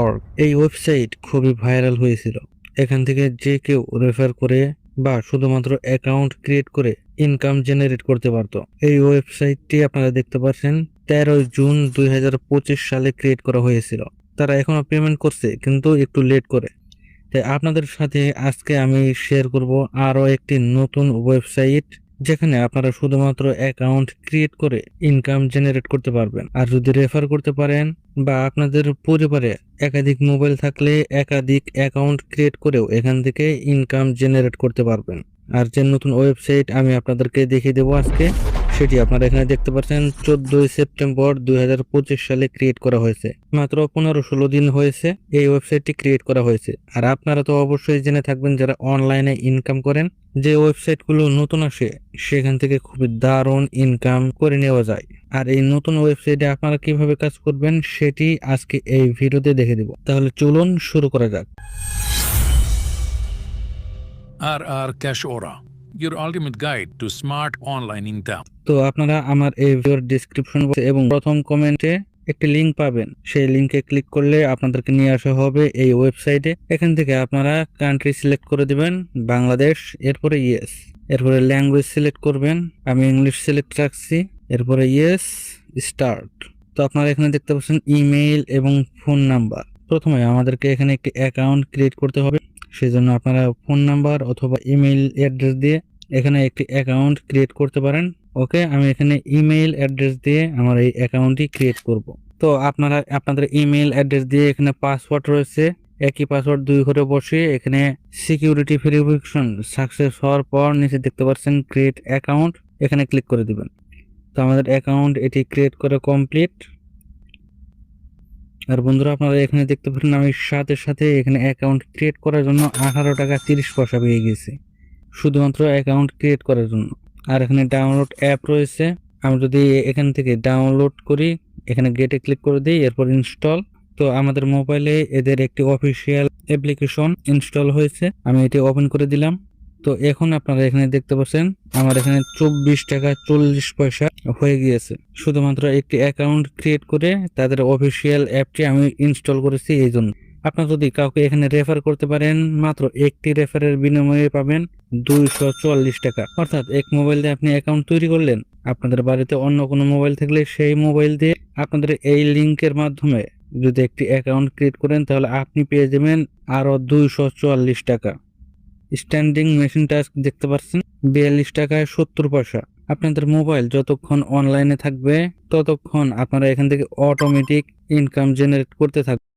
org এই website খুবই viral হয়েছিল। এখান থেকে যে কেউ রেফার করে বা শুধুমাত্র অ্যাকাউন্ট ক্রিয়েট করে ইনকাম জেনারেট করতে পারতো। এই ওয়েবসাইটটি আপনারা দেখতে পাচ্ছেন 13 জুন 2025 সালে ক্রিয়েট করা হয়েছিল। তারা এখনো পেমেন্ট করছে, কিন্তু একটু লেট করে। তাই আপনাদের সাথে আজকে আমি শেয়ার করব আরো একটি নতুন ওয়েবসাইট, যেখানে আপনারা শুধুমাত্র অ্যাকাউন্ট ক্রিয়েট করে ইনকাম জেনারেট করতে পারবেন। আর যদি রেফার করতে পারেন বা আপনাদের পরিবারে একাধিক মোবাইল থাকলে একাধিক অ্যাকাউন্ট ক্রিয়েট করেও এখান থেকে ইনকাম জেনারেট করতে পারবেন। আর যে নতুন ওয়েবসাইট আমি আপনাদেরকে দেখিয়ে দেবো আজকে, সেটি আপনারা এখানে দেখতে পাচ্ছেন 14 সেপ্টেম্বর 2025 সালে ক্রিয়েট করা হয়েছে। মাত্র 15-16 দিন হয়েছে এই ওয়েবসাইটটি ক্রিয়েট করা হয়েছে। আর আপনারা তো অবশ্যই জেনে থাকবেন যারা অনলাইনে ইনকাম করেন, যে ওয়েবসাইটগুলো নতুন আসে সেখান থেকে খুবই দারুণ ইনকাম করে নেওয়া যায়। আর এই নতুন ওয়েবসাইটে আপনারা কিভাবে কাজ করবেন সেটি আজকে এই ভিডিওতে দেখে দেব। তাহলে চলুন শুরু করা যাক। RR Cash Aura, your ultimate guide to smart online income. তো আপনারা আমার এই ভিডিওর ডেসক্রিপশন বক্সে এবং প্রথম কমেন্টে একটি লিংক পাবেন। সেই লিংকে ক্লিক করলে আপনাদেরকে নিয়ে আসা হবে এই ওয়েবসাইটে। এখান থেকে আপনারা কান্ট্রি সিলেক্ট করে দিবেন বাংলাদেশ, এরপরে ইয়েস, এরপরে ল্যাঙ্গুয়েজ সিলেক্ট করবেন। আমি ইংলিশ সিলেক্ট রাখছি, এরপরে ইয়েস, স্টার্ট। তো আপনারা এখানে দেখতে পাচ্ছেন ইমেইল এবং ফোন নাম্বার। প্রথমে আমাদেরকে এখানে একটি অ্যাকাউন্ট ক্রিয়েট করতে হবে, সেজন্য আপনারা ফোন নাম্বার অথবা ইমেইল অ্যাড্রেস দিয়ে এখানে একটি অ্যাকাউন্ট ক্রিয়েট করতে পারেন। ওকে, আমি এখানে ইমেইল অ্যাড্রেস দিয়ে আমার এই অ্যাকাউন্টটি ক্রিয়েট করব। তো আপনারা আপনাদের ইমেইল অ্যাড্রেস দিয়ে এখানে পাসওয়ার্ড রয়েছে, একই পাসওয়ার্ড 2 ঘরে বসিয়ে এখানে সিকিউরিটি ভেরিফিকেশন সাকসেস হওয়ার পর নিচে দেখতে পাচ্ছেন ক্রিয়েট অ্যাকাউন্ট, এখানে ক্লিক করে দিবেন। তো আমাদের অ্যাকাউন্ট এটি ক্রিয়েট করে কমপ্লিট। আর বন্ধুরা, আপনারা এখানে দেখতে পাচ্ছেন আমি সাথে সাথে এখানে অ্যাকাউন্ট ক্রিয়েট করার জন্য 18 টাকা 30 পয়সা পেয়ে গেছি, শুধুমাত্র অ্যাকাউন্ট ক্রিয়েট করার জন্য। আর এখানে ডাউনলোড অ্যাপ রয়েছে, আমি যদি এখান থেকে ডাউনলোড করি, এখানে গেটে ক্লিক করে দিই, এরপর ইনস্টল। তো আমাদের মোবাইলে এদের একটি অফিসিয়াল অ্যাপ্লিকেশন ইনস্টল হয়েছে, আমি এটি ওপেন করে দিলাম। তো এখন আপনারা এখানে দেখতে পাচ্ছেন আমার এখানে 24 টাকা 40 পয়সা হয়ে গিয়েছে, শুধুমাত্র একটি অ্যাকাউন্ট ক্রিয়েট করে তাদের অফিসিয়াল অ্যাপটি আমি ইনস্টল করেছি এই জন্য। আপনারা যদি কাউকে এখানে রেফার করতে পারেন, মাত্র একটি রেফারের বিনিময়ে পাবেন 244 টাকা। অর্থাৎ এক মোবাইল দিয়ে আপনি অ্যাকাউন্ট তৈরি করলেন, আপনাদের বাড়িতে অন্য কোনো মোবাইল থাকলে সেই মোবাইল দিয়ে আপনাদের এই লিংকের মাধ্যমে যদি একটি অ্যাকাউন্ট ক্রিয়েট করেন, তাহলে আপনি পেয়ে যাবেন আরো 244 টাকা। স্ট্যান্ডিং মেশিন টাস্ক দেখতে পাচ্ছেন 42 টাকায় 70 পয়সা। আপনাদের মোবাইল যতক্ষণ অনলাইনে থাকবে ততক্ষণ আপনারা এখান থেকে অটোমেটিক ইনকাম জেনারেট করতে থাকবেন।